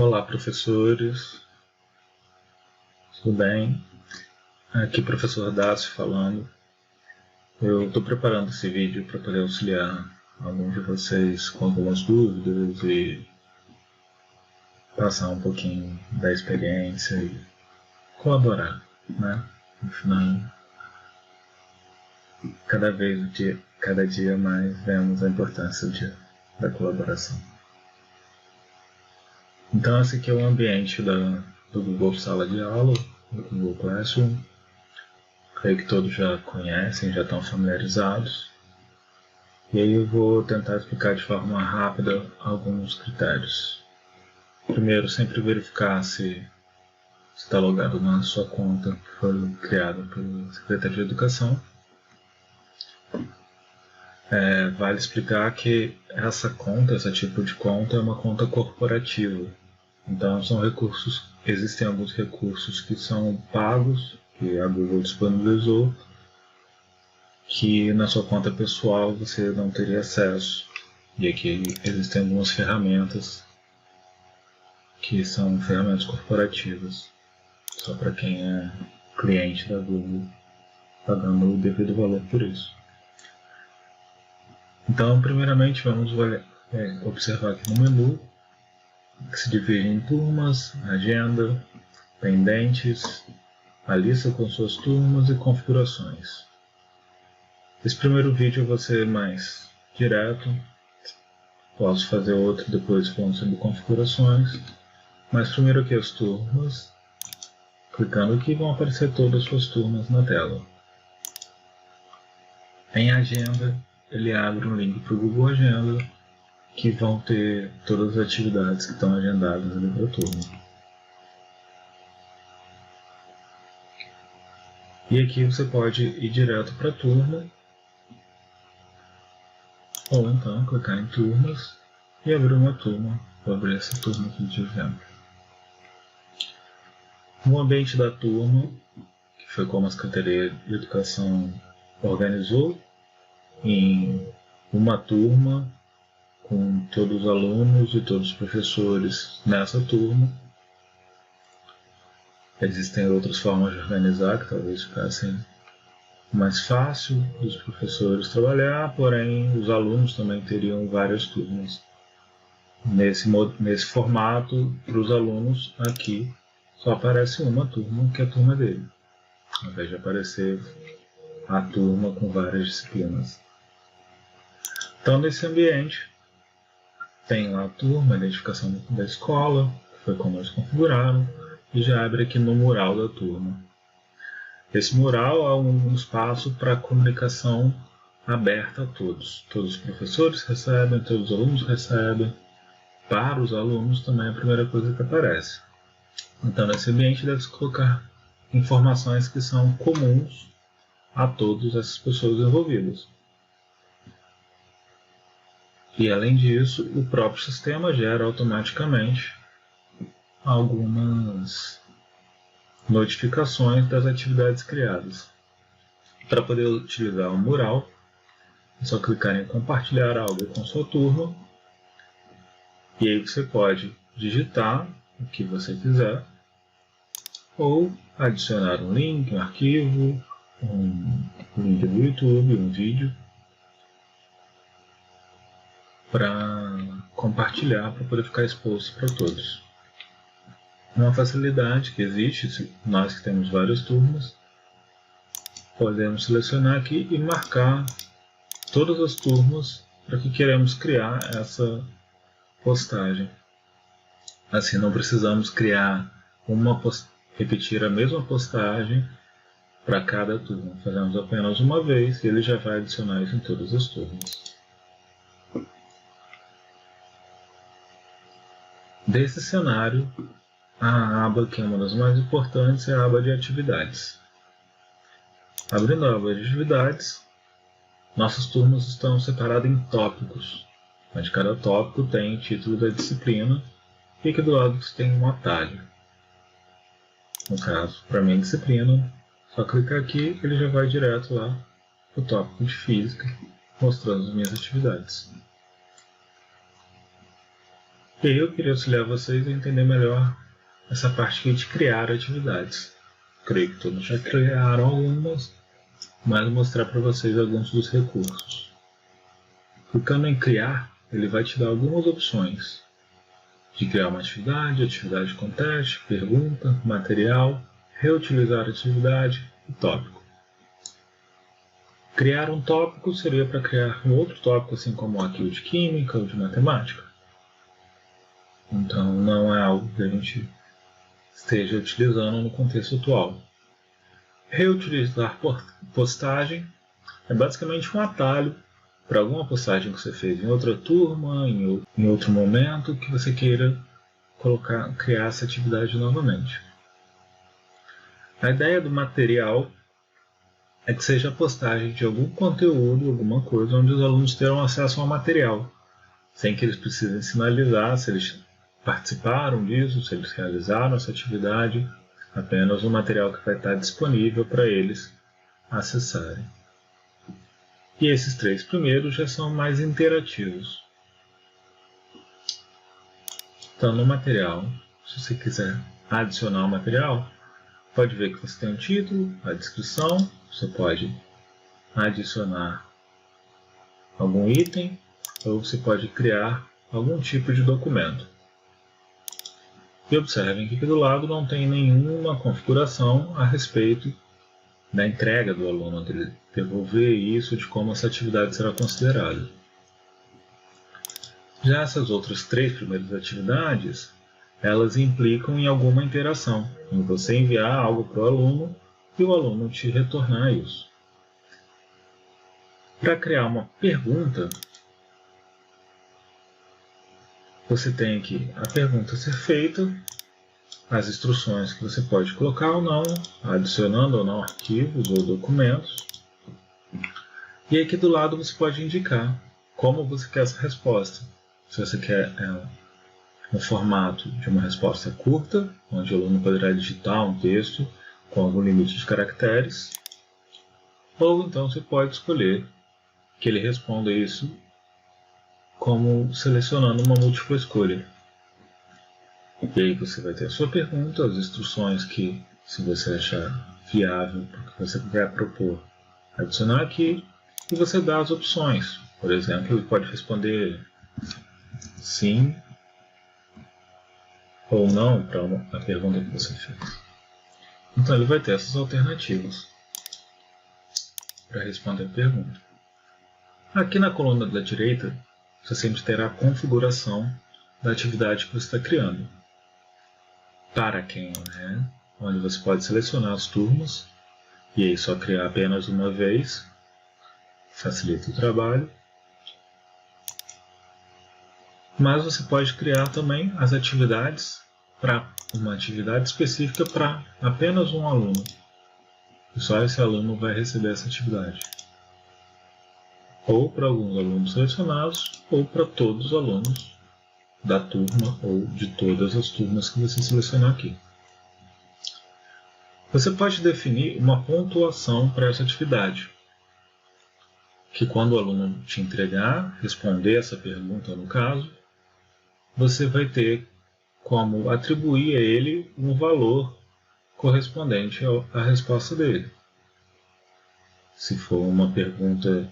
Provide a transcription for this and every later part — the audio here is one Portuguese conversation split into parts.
Olá, professores, tudo bem? Aqui professor Dácio falando. Eu estou preparando esse vídeo para poder auxiliar alguns de vocês com algumas dúvidas e passar um pouquinho da experiência e colaborar, né? No final, cada dia mais vemos a importância da colaboração. Então esse aqui é o ambiente do Google Sala de Aula, do Google Classroom. Creio que todos já conhecem, já estão familiarizados. E aí eu vou tentar explicar de forma rápida alguns critérios. Primeiro, sempre verificar se está logado na sua conta que foi criada pelo Secretário de Educação. Vale explicar que esse tipo de conta é uma conta corporativa. Então existem alguns recursos que são pagos, que a Google disponibilizou, que na sua conta pessoal você não teria acesso. E aqui existem algumas ferramentas que são ferramentas corporativas, só para quem é cliente da Google, pagando o devido valor por isso. Então, primeiramente, vamos observar aqui no menu, que se divide em turmas, agenda, pendentes, a lista com suas turmas e configurações. Esse primeiro vídeo vai ser mais direto, posso fazer outro depois falando sobre configurações, mas primeiro aqui as turmas, clicando aqui vão aparecer todas as suas turmas na tela. Em agenda, ele abre um link para o Google Agenda, que vão ter todas as atividades que estão agendadas ali para a turma. E aqui você pode ir direto para a turma, ou então clicar em turmas e abrir uma turma. Vou abrir essa turma aqui de exemplo. No ambiente da turma, que foi como a Secretaria de Educação organizou, em uma turma com todos os alunos e todos os professores nessa turma. Existem outras formas de organizar que talvez ficassem mais fácil dos professores trabalhar, porém os alunos também teriam várias turmas. Nesse formato, para os alunos aqui só aparece uma turma, que é a turma dele, ao invés de aparecer a turma com várias disciplinas. Então, nesse ambiente, tem lá a turma, a identificação da escola, que foi como eles configuraram, e já abre aqui no mural da turma. Esse mural é um espaço para comunicação aberta a todos. Todos os professores recebem, todos os alunos recebem. Para os alunos também é a primeira coisa que aparece. Então, nesse ambiente deve-se colocar informações que são comuns a todas essas pessoas envolvidas. E, além disso, o próprio sistema gera automaticamente algumas notificações das atividades criadas. Para poder utilizar o mural, é só clicar em compartilhar algo com sua turma, e aí você pode digitar o que você quiser, ou adicionar um link, um arquivo, um link do YouTube, um vídeo, para compartilhar, para poder ficar exposto para todos. Uma facilidade que existe, nós que temos várias turmas, podemos selecionar aqui e marcar todas as turmas para que queremos criar essa postagem. Assim não precisamos repetir a mesma postagem para cada turma. Fazemos apenas uma vez e ele já vai adicionar isso em todas as turmas. Desse cenário, a aba que é uma das mais importantes é a aba de atividades. Abrindo a aba de atividades, nossas turmas estão separadas em tópicos, onde cada tópico tem o título da disciplina e aqui do lado você tem um atalho. No caso, para minha disciplina, só clicar aqui ele já vai direto lá para o tópico de física, mostrando as minhas atividades. E aí eu queria auxiliar vocês a entender melhor essa parte aqui de criar atividades. Creio que todos já criaram algumas, mas vou mostrar para vocês alguns dos recursos. Clicando em criar, ele vai te dar algumas opções de criar uma atividade, atividade com teste, pergunta, material, reutilizar atividade e tópico. Criar um tópico seria para criar um outro tópico, assim como aqui o de química ou de matemática. Então não é algo que a gente esteja utilizando no contexto atual. Reutilizar postagem é basicamente um atalho para alguma postagem que você fez em outra turma, em outro momento, que você queira criar essa atividade novamente. A ideia do material é que seja a postagem de algum conteúdo, alguma coisa, onde os alunos terão acesso ao material, sem que eles precisem sinalizar se eles participaram disso, se eles realizaram essa atividade, apenas o material que vai estar disponível para eles acessarem. E esses três primeiros já são mais interativos. Então, no material, se você quiser adicionar o material, pode ver que você tem um título, a descrição, você pode adicionar algum item, ou você pode criar algum tipo de documento. E observem que aqui do lado não tem nenhuma configuração a respeito da entrega do aluno, dele devolver isso, de como essa atividade será considerada. Já essas outras três primeiras atividades, elas implicam em alguma interação, em você enviar algo para o aluno e o aluno te retornar isso. Para criar uma pergunta, você tem aqui a pergunta a ser feita, as instruções que você pode colocar ou não, adicionando ou não arquivos ou documentos. E aqui do lado você pode indicar como você quer essa resposta. Se você quer no formato de uma resposta curta, onde o aluno poderá digitar um texto com algum limite de caracteres, ou então você pode escolher que ele responda isso como selecionando uma múltipla escolha. E aí você vai ter a sua pergunta, as instruções que, se você achar viável, porque você vai propor adicionar aqui, e você dá as opções. Por exemplo, ele pode responder sim ou não para a pergunta que você fez. Então ele vai ter essas alternativas para responder a pergunta. Aqui na coluna da direita, você sempre terá a configuração da atividade que você está criando. Para quem, onde você pode selecionar as turmas, e aí só criar apenas uma vez, facilita o trabalho. Mas você pode criar também as atividades para uma atividade específica para apenas um aluno. E só esse aluno vai receber essa atividade. Ou para alguns alunos selecionados, ou para todos os alunos da turma ou de todas as turmas que você selecionar aqui. Você pode definir uma pontuação para essa atividade, que quando o aluno te entregar, responder essa pergunta no caso, você vai ter como atribuir a ele um valor correspondente à resposta dele. Se for uma pergunta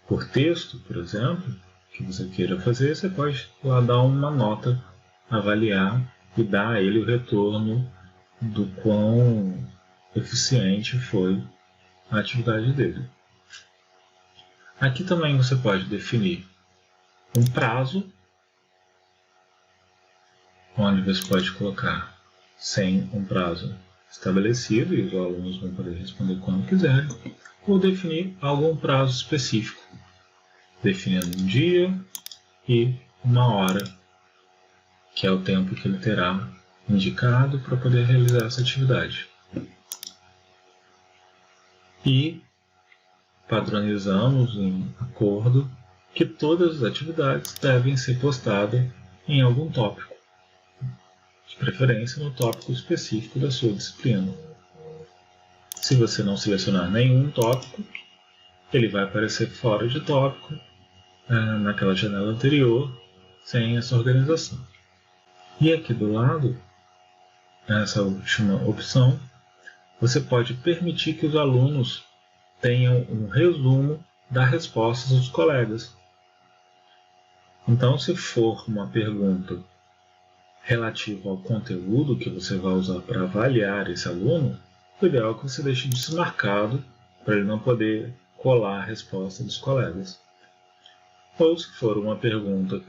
por texto, por exemplo, que você queira fazer, você pode lá dar uma nota, avaliar e dar a ele o retorno do quão eficiente foi a atividade dele. Aqui também você pode definir um prazo, onde você pode colocar sem um prazo estabelecido e os alunos vão poder responder quando quiserem, ou definir algum prazo específico, definindo um dia e uma hora, que é o tempo que ele terá indicado para poder realizar essa atividade. E padronizamos em acordo que todas as atividades devem ser postadas em algum tópico, de preferência no tópico específico da sua disciplina. Se você não selecionar nenhum tópico, ele vai aparecer fora de tópico, naquela janela anterior, sem essa organização. E aqui do lado, nessa última opção, você pode permitir que os alunos tenham um resumo das respostas dos colegas. Então, se for uma pergunta relativa ao conteúdo que você vai usar para avaliar esse aluno, o ideal é que você deixe desmarcado para ele não poder colar a resposta dos colegas. Ou se for uma pergunta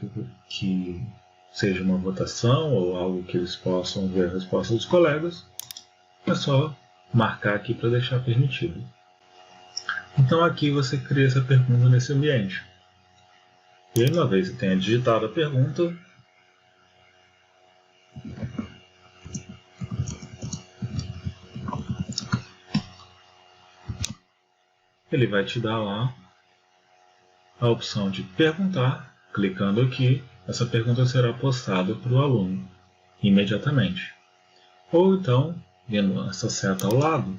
que seja uma votação ou algo que eles possam ver a resposta dos colegas, é só marcar aqui para deixar permitido. Então aqui você cria essa pergunta nesse ambiente. E aí, uma vez que tenha digitado a pergunta, ele vai te dar lá a opção de perguntar. Clicando aqui, essa pergunta será postada para o aluno imediatamente. Ou então, vendo essa seta ao lado,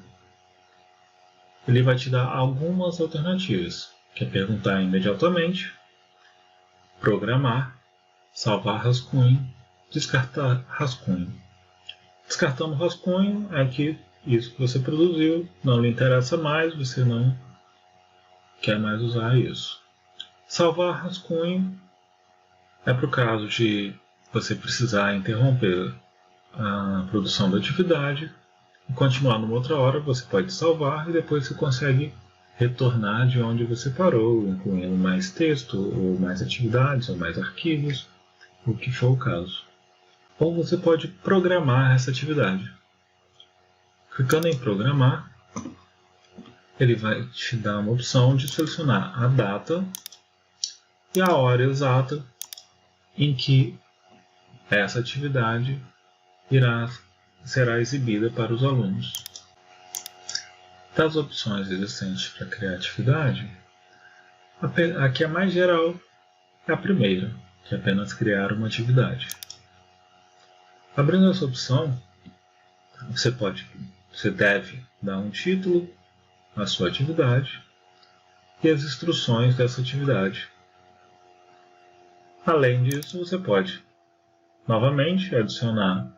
ele vai te dar algumas alternativas, que é perguntar imediatamente, programar, salvar rascunho, descartar rascunho. Descartando rascunho é que isso que você produziu não lhe interessa mais, você não quer mais usar isso. Salvar rascunho é para o caso de você precisar interromper a produção da atividade e continuar numa outra hora, você pode salvar e depois você consegue retornar de onde você parou, incluindo mais texto, ou mais atividades, ou mais arquivos, o que for o caso. Ou você pode programar essa atividade. Clicando em programar, ele vai te dar uma opção de selecionar a data e a hora exata em que essa atividade será exibida para os alunos. Das opções existentes para criar atividade, a que é mais geral é a primeira, que é apenas criar uma atividade. Abrindo essa opção, você deve dar um título à sua atividade e as instruções dessa atividade. Além disso, você pode novamente adicionar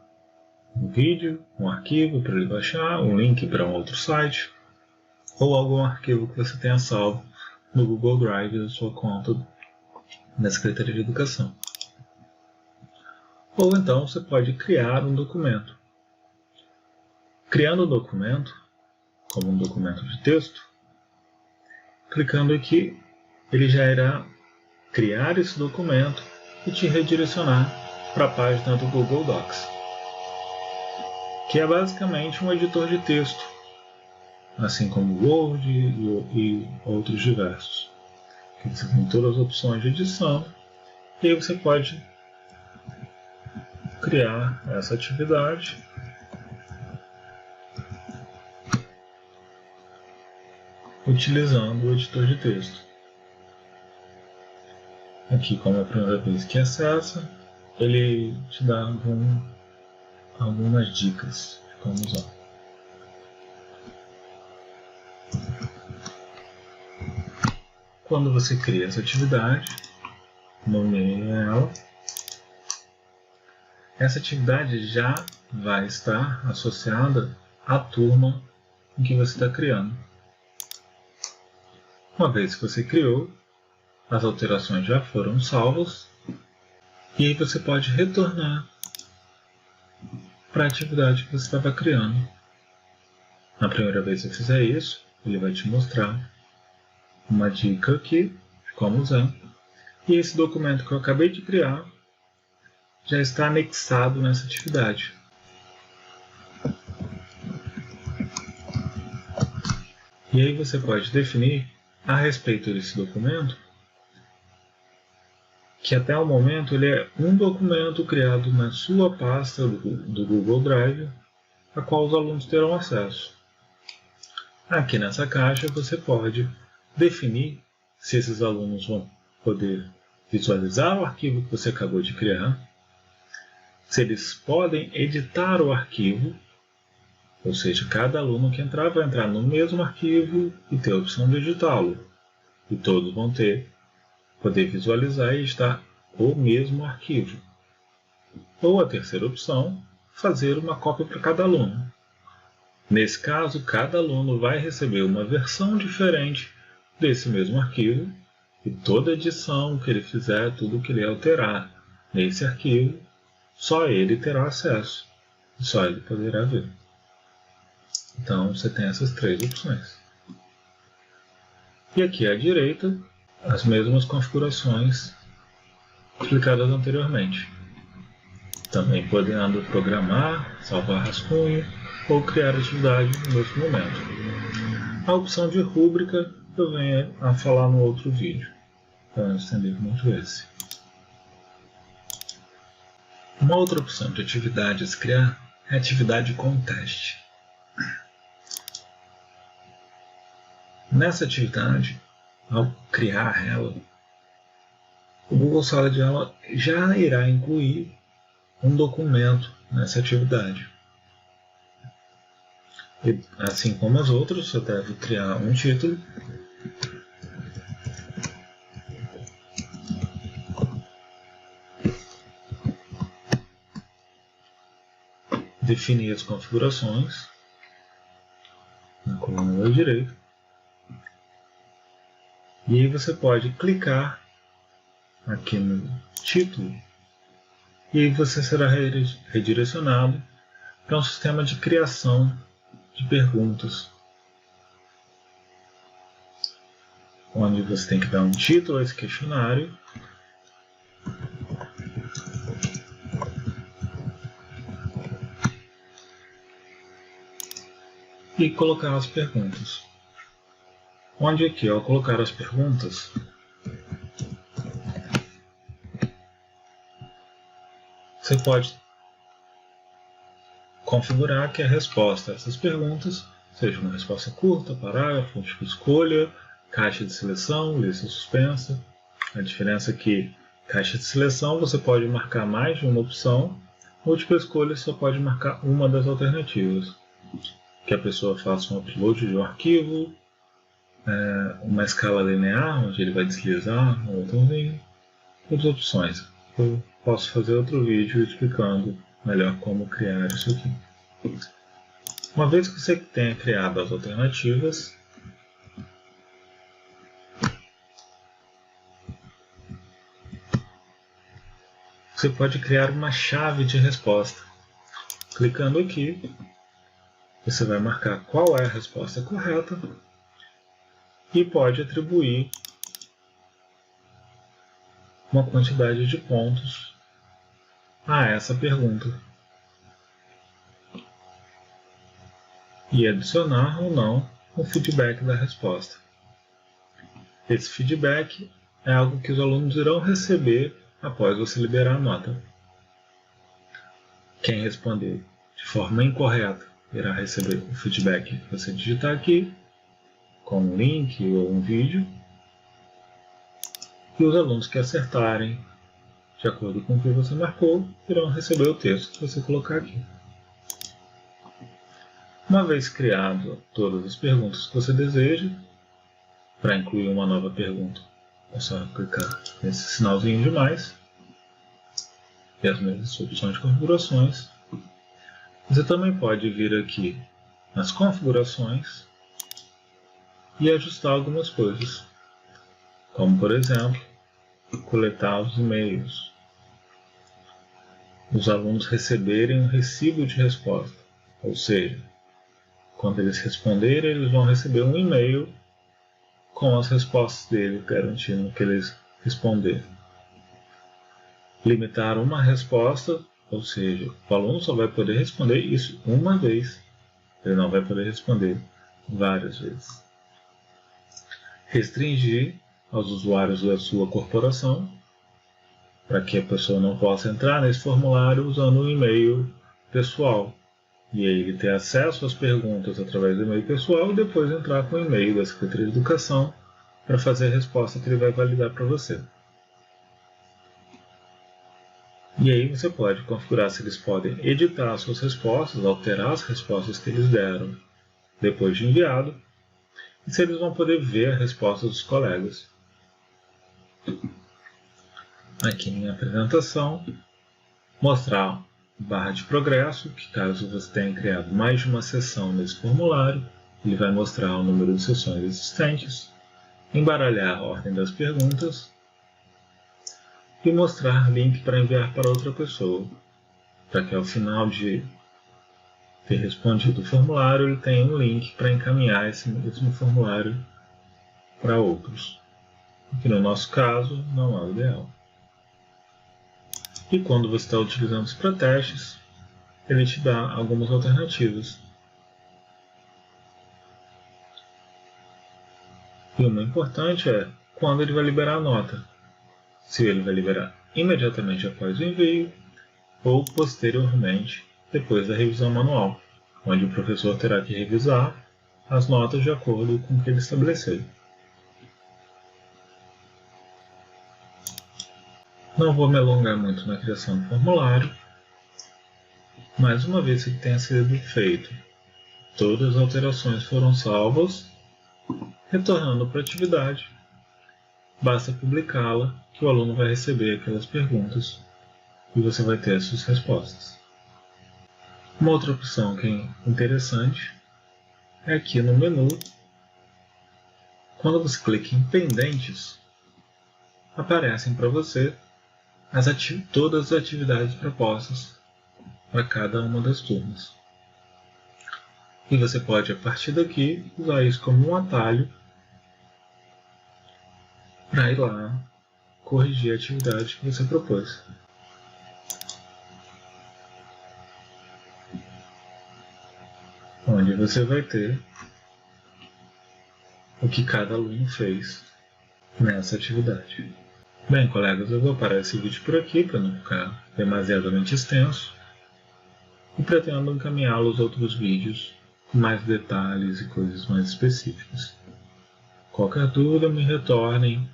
um vídeo, um arquivo para ele baixar, um link para um outro site ou algum arquivo que você tenha salvo no Google Drive da sua conta na Secretaria de Educação. Ou então você pode criar um documento. Criando um documento, como um documento de texto, clicando aqui, ele já irá criar esse documento e te redirecionar para a página do Google Docs, que é basicamente um editor de texto, assim como o Word e outros diversos. Você tem todas as opções de edição e aí você pode criar essa atividade utilizando o editor de texto. Aqui, como é a primeira vez que acessa, ele te dá algumas dicas de como usar. Quando você cria essa atividade, nomeia ela. Essa atividade já vai estar associada à turma em que você está criando. Uma vez que você criou, as alterações já foram salvas e aí você pode retornar para a atividade que você estava criando. Na primeira vez que você fizer isso, ele vai te mostrar uma dica aqui de como usar. E esse documento que eu acabei de criar já está anexado nessa atividade. E aí você pode definir a respeito desse documento que até o momento ele é um documento criado na sua pasta do Google Drive, a qual os alunos terão acesso. Aqui nessa caixa você pode definir se esses alunos vão poder visualizar o arquivo que você acabou de criar, se eles podem editar o arquivo, ou seja, cada aluno que entrar vai entrar no mesmo arquivo e ter a opção de editá-lo, e todos vão poder visualizar e editar o mesmo arquivo. Ou a terceira opção, fazer uma cópia para cada aluno. Nesse caso, cada aluno vai receber uma versão diferente desse mesmo arquivo e toda edição que ele fizer, tudo que ele alterar nesse arquivo, só ele terá acesso, só ele poderá ver. Então, você tem essas três opções. E aqui à direita, as mesmas configurações explicadas anteriormente. Também podendo programar, salvar rascunho ou criar atividade no mesmo momento. A opção de rúbrica eu venho a falar no outro vídeo, para não estender muito esse. Uma outra opção de atividades criar é a atividade com teste. Nessa atividade, ao criar ela, o Google Sala de Aula já irá incluir um documento nessa atividade. E, assim como as outras, você deve criar um título, definir as configurações na coluna da direita, e aí você pode clicar aqui no título e aí você será redirecionado para um sistema de criação de perguntas, onde você tem que dar um título a esse questionário e colocar as perguntas. Onde aqui, ao colocar as perguntas, você pode configurar que a resposta a essas perguntas seja uma resposta curta, parágrafo, múltipla escolha, caixa de seleção, lista suspensa. A diferença é que caixa de seleção você pode marcar mais de uma opção, múltipla escolha só pode marcar uma das alternativas. Que a pessoa faça um upload de um arquivo, uma escala linear, onde ele vai deslizar um botãozinho, outras opções. Eu posso fazer outro vídeo explicando melhor como criar isso aqui. Uma vez que você tenha criado as alternativas, você pode criar uma chave de resposta. Clicando aqui, você vai marcar qual é a resposta correta e pode atribuir uma quantidade de pontos a essa pergunta e adicionar ou não o feedback da resposta. Esse feedback é algo que os alunos irão receber após você liberar a nota. Quem responder de forma incorreta irá receber o feedback que você digitar aqui, com um link ou um vídeo, e os alunos que acertarem de acordo com o que você marcou irão receber o texto que você colocar aqui. Uma vez criado todas as perguntas que você deseja, para incluir uma nova pergunta, é só clicar nesse sinalzinho de mais e as mesmas opções de configurações. Você também pode vir aqui nas configurações e ajustar algumas coisas, como por exemplo, coletar os e-mails, os alunos receberem um recibo de resposta, ou seja, quando eles responderem, eles vão receber um e-mail com as respostas dele, garantindo que eles responderam. Limitar uma resposta, ou seja, o aluno só vai poder responder isso uma vez, ele não vai poder responder várias vezes. Restringir aos usuários da sua corporação, para que a pessoa não possa entrar nesse formulário usando um e-mail pessoal. E aí ele ter acesso às perguntas através do e-mail pessoal e depois entrar com o e-mail da Secretaria de Educação para fazer a resposta que ele vai validar para você. E aí você pode configurar se eles podem editar as suas respostas, alterar as respostas que eles deram depois de enviado, e se eles vão poder ver a resposta dos colegas. Aqui em apresentação, mostrar barra de progresso, que caso você tenha criado mais de uma sessão nesse formulário, ele vai mostrar o número de sessões existentes, embaralhar a ordem das perguntas e mostrar link para enviar para outra pessoa, para que ao final de ter respondido o formulário, ele tenha um link para encaminhar esse mesmo formulário para outros, que no nosso caso não é o ideal. E quando você está utilizando os pré-testes, ele te dá algumas alternativas. E uma importante é quando ele vai liberar a nota. Se ele vai liberar imediatamente após o envio ou posteriormente, depois da revisão manual, onde o professor terá que revisar as notas de acordo com o que ele estabeleceu. Não vou me alongar muito na criação do formulário, mas uma vez que tenha sido feito, todas as alterações foram salvas, retornando para a atividade, basta publicá-la que o aluno vai receber aquelas perguntas e você vai ter as suas respostas. Uma outra opção que é interessante é aqui no menu, quando você clica em pendentes, aparecem para você todas as atividades propostas para cada uma das turmas. E você pode, a partir daqui, usar isso como um atalho para ir lá corrigir a atividade que você propôs. Onde você vai ter o que cada aluno fez nessa atividade. Bem, colegas, eu vou parar esse vídeo por aqui para não ficar demasiadamente extenso e pretendo encaminhá-lo aos outros vídeos com mais detalhes e coisas mais específicas. Qualquer dúvida, me retornem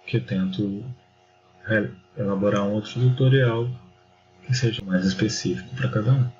que eu tento elaborar um outro tutorial que seja mais específico para cada um.